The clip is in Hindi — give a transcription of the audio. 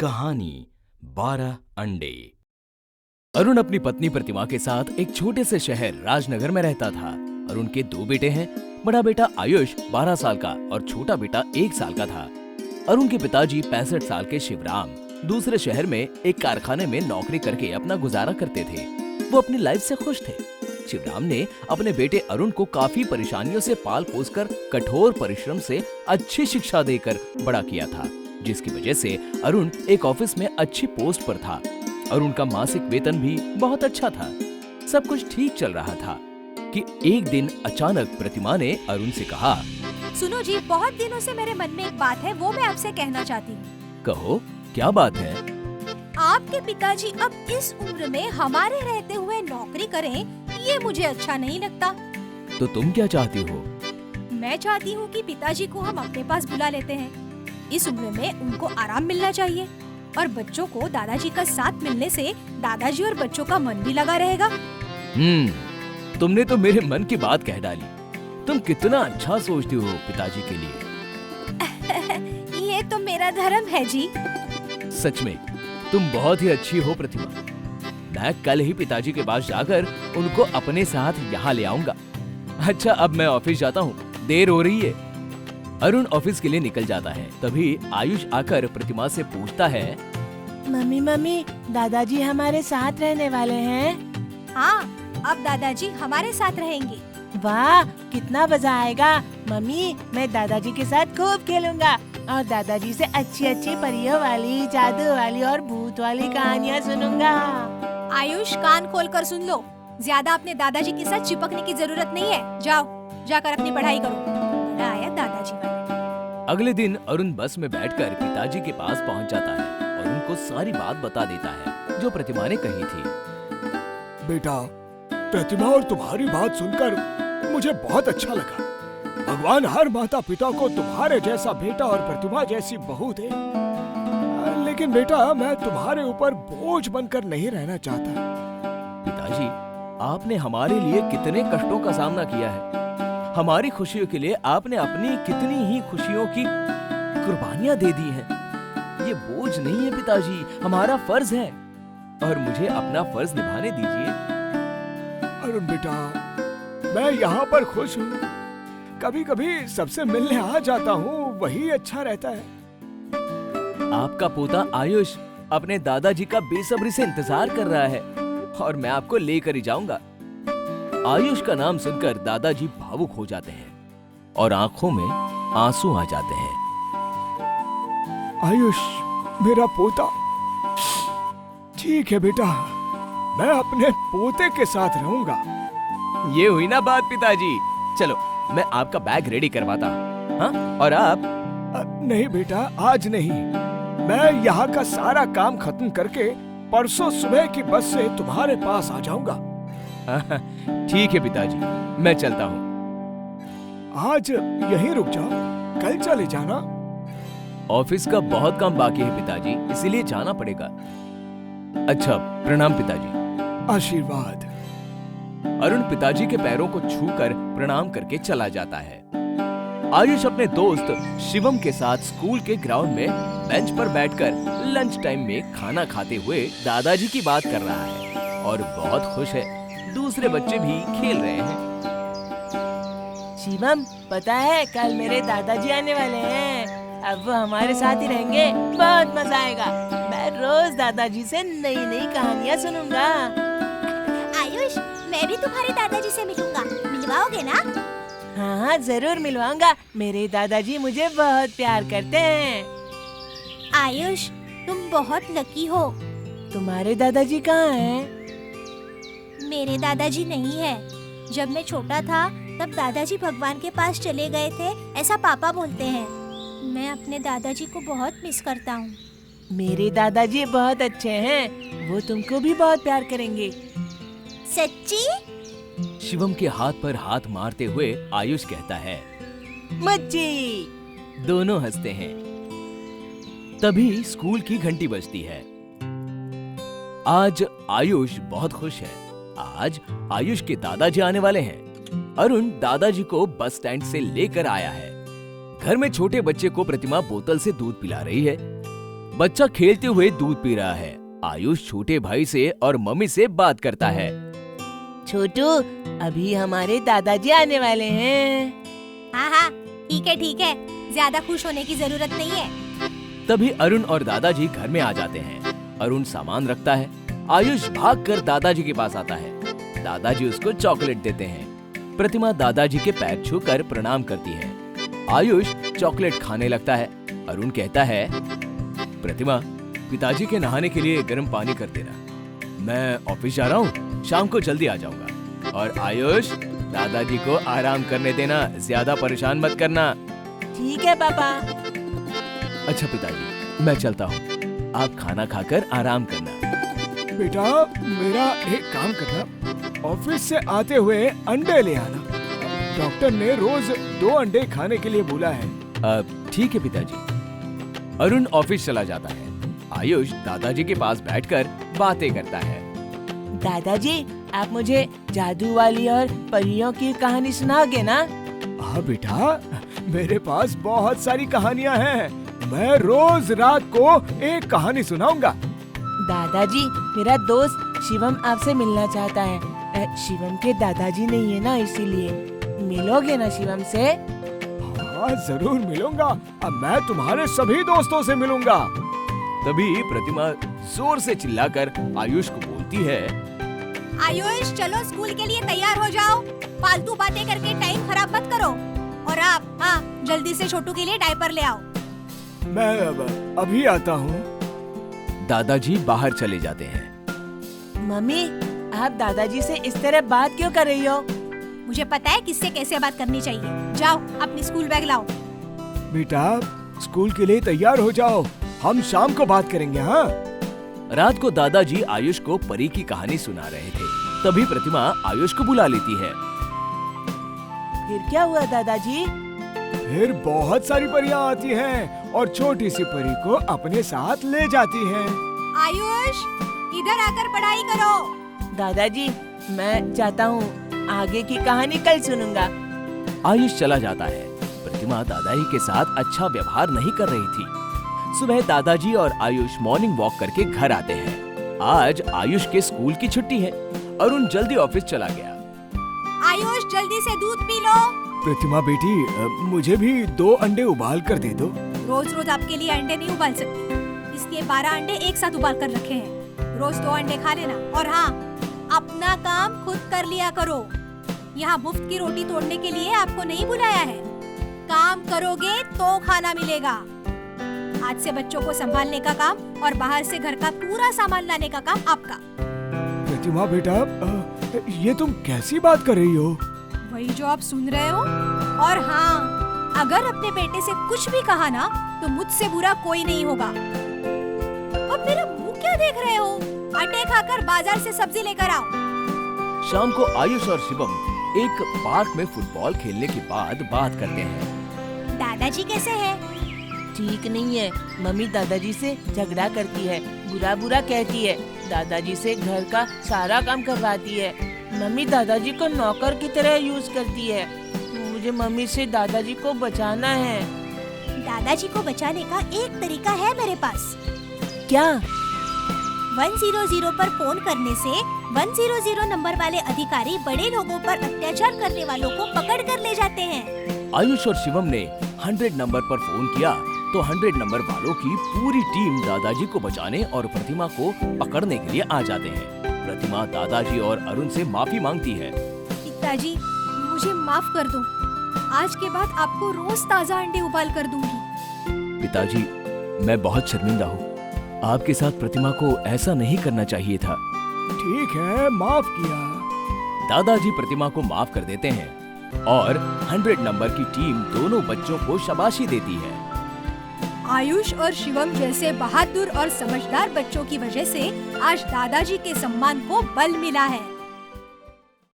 कहानी 12 अंडे। अरुण अपनी पत्नी प्रतिमा के साथ एक छोटे से शहर राजनगर में रहता था। अरुण के 2 बेटे हैं। बड़ा बेटा आयुष 12 साल का और छोटा बेटा 1 साल का था। अरुण के पिताजी 65 साल के शिवराम दूसरे शहर में एक कारखाने में नौकरी करके अपना गुजारा करते थे। वो अपनी लाइफ से खुश थे। शिवराम ने अपने बेटे अरुण को काफी परेशानियों से पाल पोस कर कठोर परिश्रम से अच्छी शिक्षा देकर बड़ा किया था, जिसकी वजह से अरुण एक ऑफिस में अच्छी पोस्ट पर था। अरुण का मासिक वेतन भी बहुत अच्छा था। सब कुछ ठीक चल रहा था कि एक दिन अचानक प्रतिमा ने अरुण से कहा, सुनो जी, बहुत दिनों से मेरे मन में एक बात है, वो मैं आपसे कहना चाहती हूँ। कहो, क्या बात है? आपके पिताजी अब इस उम्र में हमारे रहते हुए नौकरी करें, ये मुझे अच्छा नहीं लगता। तो तुम क्या चाहती हो? मैं चाहती हूँ कि पिताजी को हम अपने पास बुला लेते हैं। इस उम्र में उनको आराम मिलना चाहिए और बच्चों को दादाजी का साथ मिलने से दादाजी और बच्चों का मन भी लगा रहेगा। तुमने तो मेरे मन की बात कह डाली। तुम कितना अच्छा सोचती हो पिताजी के लिए। ये तो मेरा धर्म है जी। सच में तुम बहुत ही अच्छी हो प्रतिमा। मैं कल ही पिताजी के पास जाकर उनको अपने साथ यहाँ ले आऊंगा। अच्छा, अब मैं ऑफिस जाता हूँ, देर हो रही है। अरुण ऑफिस के लिए निकल जाता है। तभी आयुष आकर प्रतिमा से पूछता है, मम्मी, दादाजी हमारे साथ रहने वाले हैं? हाँ, अब दादाजी हमारे साथ रहेंगे। वाह, कितना मजा आएगा। मम्मी, मैं दादाजी के साथ खूब खेलूंगा और दादाजी से अच्छी अच्छी परियों वाली, जादू वाली और भूत वाली कहानियाँ सुनूंगा। आयुष, कान खोलकर सुन लो। ज्यादा अपने दादाजी के साथ चिपकने की जरूरत नहीं है। जाओ, जाकर अपनी पढ़ाई करो। बड़ा आया दादाजी वाला। अगले दिन अरुण बस में बैठकर पिताजी के पास पहुंच जाता है और उनको सारी बात बता देता है जो प्रतिमा ने कही थी। बेटा, प्रतिमा और तुम्हारी बात सुनकर मुझे बहुत अच्छा लगा। भगवान हर माता पिता को तुम्हारे जैसा बेटा और प्रतिमा जैसी बहू दे। लेकिन बेटा, मैं तुम्हारे ऊपर बोझ बनकर नहीं रहना चाहता। पिताजी, आपने हमारे लिए कितने कष्टों का सामना किया है। हमारी खुशियों के लिए आपने अपनी कितनी ही खुशियों की कुर्बानियां दे दी हैं। ये बोझ नहीं है पिताजी, हमारा फर्ज है और मुझे अपना फर्ज निभाने दीजिए। अरुण बेटा, मैं यहाँ पर खुश हूँ। कभी कभी सबसे मिलने आ जाता हूँ, वही अच्छा रहता है। आपका पोता आयुष अपने दादाजी का बेसब्री से इंतजार कर रहा है और मैं आपको लेकर ही जाऊंगा। आयुष का नाम सुनकर दादाजी भावुक हो जाते हैं और आंखों में आंसू आ जाते हैं। आयुष, मेरा पोता। ठीक है बेटा, मैं अपने पोते के साथ रहूंगा। ये हुई ना बात पिताजी। चलो, मैं आपका बैग रेडी करवाता हूँ। हाँ? और आप? नहीं बेटा, आज नहीं। मैं यहाँ का सारा काम खत्म करके परसों सुबह की बस से तुम्हारे पास आ जाऊंगा। ठीक है पिताजी, मैं चलता हूँ। आज यहीं रुक जाओ, कल चले जाना। ऑफिस का बहुत काम बाकी है पिताजी, इसीलिए जाना पड़ेगा। अच्छा, प्रणाम पिताजी। आशीर्वाद। अरुण पिताजी के पैरों को छूकर प्रणाम करके चला जाता है। आयुष अपने दोस्त शिवम के साथ स्कूल के ग्राउंड में बेंच पर बैठकर लंच टाइम में खाना खाते हुए दादाजी की बात कर रहा है और बहुत खुश है। दूसरे बच्चे भी खेल रहे हैं। शिवम, पता है कल मेरे दादाजी आने वाले हैं। अब वो हमारे साथ ही रहेंगे, बहुत मजा आएगा। मैं रोज दादाजी से नई नई कहानियाँ सुनूंगा। आयुष, मैं भी तुम्हारे दादाजी से मिलूंगा, मिलवाओगे ना? हाँ, जरूर मिलवाऊंगा। मेरे दादाजी मुझे बहुत प्यार करते हैं। आयुष, तुम बहुत लकी हो। तुम्हारे दादाजी कहाँ हैं? मेरे दादाजी नहीं है। जब मैं छोटा था तब दादाजी भगवान के पास चले गए थे, ऐसा पापा बोलते हैं। मैं अपने दादाजी को बहुत मिस करता हूँ। मेरे दादाजी बहुत अच्छे हैं, वो तुमको भी बहुत प्यार करेंगे। सच्ची? शिवम के हाथ पर हाथ मारते हुए आयुष कहता है, मच्छी। दोनों हंसते हैं। तभी स्कूल की घंटी बजती है। आज आयुष बहुत खुश है। आज आयुष के दादाजी आने वाले हैं। अरुण दादाजी को बस स्टैंड से लेकर आया है। घर में छोटे बच्चे को प्रतिमा बोतल से दूध पिला रही है। बच्चा खेलते हुए दूध पी रहा है। आयुष छोटे भाई से और मम्मी से बात करता है। छोटू, अभी हमारे दादाजी आने वाले हैं। हाँ, ठीक है, ज्यादा खुश होने की जरूरत नहीं है। तभी अरुण और दादाजी घर में आ जाते हैं। अरुण सामान रखता है। आयुष भागकर दादाजी के पास आता है। दादाजी उसको चॉकलेट देते हैं। प्रतिमा दादाजी के पैर छूकर प्रणाम करती है। आयुष चॉकलेट खाने लगता है। अरुण कहता है, प्रतिमा, पिताजी के नहाने के लिए गर्म पानी कर देना। मैं ऑफिस जा रहा हूँ, शाम को जल्दी आ जाऊंगा। और आयुष, दादाजी को आराम करने देना, ज्यादा परेशान मत करना। ठीक है पापा। अच्छा पिताजी, मैं चलता हूँ, आप खाना खाकर आराम करना। बेटा, मेरा एक काम करना, ऑफिस से आते हुए अंडे ले आना। डॉक्टर ने रोज 2 अंडे खाने के लिए बोला है। ठीक है पिताजी। अरुण ऑफिस चला जाता है। आयुष दादाजी के पास बैठकर बातें करता है। दादाजी, आप मुझे जादू वाली और परियों की कहानी सुनाओगे ना? हाँ बेटा, मेरे पास बहुत सारी कहानियाँ हैं। मैं रोज रात को एक कहानी सुनाऊंगा। दादाजी, मेरा दोस्त शिवम आपसे मिलना चाहता है। शिवम के दादाजी नहीं है ना, इसीलिए। मिलोगे ना शिवम से? हाँ, जरूर मिलूंगा। अब मैं तुम्हारे सभी दोस्तों से मिलूंगा। तभी प्रतिमा जोर से चिल्लाकर आयुष को बोलती है, आयुष, चलो स्कूल के लिए तैयार हो जाओ। फालतू बातें करके टाइम खराब मत करो। और आप, जल्दी से छोटू के लिए डायपर ले आओ। मैं अभी आता हूँ। दादाजी बाहर चले जाते हैं। मम्मी, आप दादाजी से इस तरह बात क्यों कर रही हो? मुझे पता है किससे कैसे बात करनी चाहिए। जाओ, अपनी स्कूल बैग लाओ। बेटा, स्कूल के लिए तैयार हो जाओ, हम शाम को बात करेंगे। हाँ। रात को दादाजी आयुष को परी की कहानी सुना रहे थे। तभी प्रतिमा आयुष को बुला लेती है। फिर क्या हुआ दादाजी? फिर बहुत सारी परियां आती हैं और छोटी सी परी को अपने साथ ले जाती हैं। आयुष, इधर आकर पढ़ाई करो। दादाजी, मैं जाता हूँ, आगे की कहानी कल सुनूंगा। आयुष चला जाता है। प्रतिमा दादाजी के साथ अच्छा व्यवहार नहीं कर रही थी। सुबह दादाजी और आयुष मॉर्निंग वॉक करके घर आते हैं। आज आयुष के स्कूल की छुट्टी है। अरुण जल्दी ऑफिस चला गया। आयुष, जल्दी से दूध पी लो। प्रतिमा बेटी, मुझे भी 2 अंडे उबाल कर दे दो। रोज रोज आपके लिए अंडे नहीं उबाल सकती, इसलिए 12 अंडे एक साथ उबाल कर रखे हैं। रोज 2 अंडे खा लेना। और हाँ, अपना काम खुद कर लिया करो। यहाँ मुफ्त की रोटी तोड़ने के लिए आपको नहीं बुलाया है। काम करोगे तो खाना मिलेगा। आज से बच्चों को संभालने का काम और बाहर से घर का पूरा सामान लाने का काम आपका। प्रतिमा बेटा, ये तुम कैसी बात कर रही हो? वही जो आप सुन रहे हो। और हाँ, अगर अपने बेटे से कुछ भी कहा ना, तो मुझसे बुरा कोई नहीं होगा। अब मेरा मुंह क्या देख रहे हो? अंडे खाकर बाजार से सब्जी लेकर आओ। शाम को आयुष और शिवम एक पार्क में फुटबॉल खेलने के बाद बात करते हैं। दादाजी कैसे हैं? ठीक नहीं है। मम्मी दादाजी से झगड़ा करती है, बुरा बुरा कहती है। दादाजी से घर का सारा काम करवाती है। मम्मी दादाजी को नौकर की तरह यूज करती है। मुझे मम्मी से दादाजी को बचाना है। दादाजी को बचाने का एक तरीका है मेरे पास। क्या? 100 पर फोन करने से 100 नंबर वाले अधिकारी बड़े लोगों पर अत्याचार करने वालों को पकड़ कर ले जाते हैं। आयुष और शिवम ने 100 नंबर पर फोन किया तो 100 नंबर वालों की पूरी टीम दादाजी को बचाने और प्रतिमा को पकड़ने के लिए आ जाते हैं। प्रतिमा दादाजी और अरुण से माफी मांगती है। पिताजी, मुझे माफ कर दो। आज के बाद आपको रोज ताज़ा अंडे उबाल कर दूंगी। पिताजी, मैं बहुत शर्मिंदा हूँ। आपके साथ प्रतिमा को ऐसा नहीं करना चाहिए था। ठीक है, माफ किया। दादाजी प्रतिमा को माफ कर देते हैं और 100 नंबर की टीम दोनों बच्चों को शाबाशी देती है। आयुष और शिवम जैसे बहादुर और समझदार बच्चों की वजह से आज दादाजी के सम्मान को बल मिला है।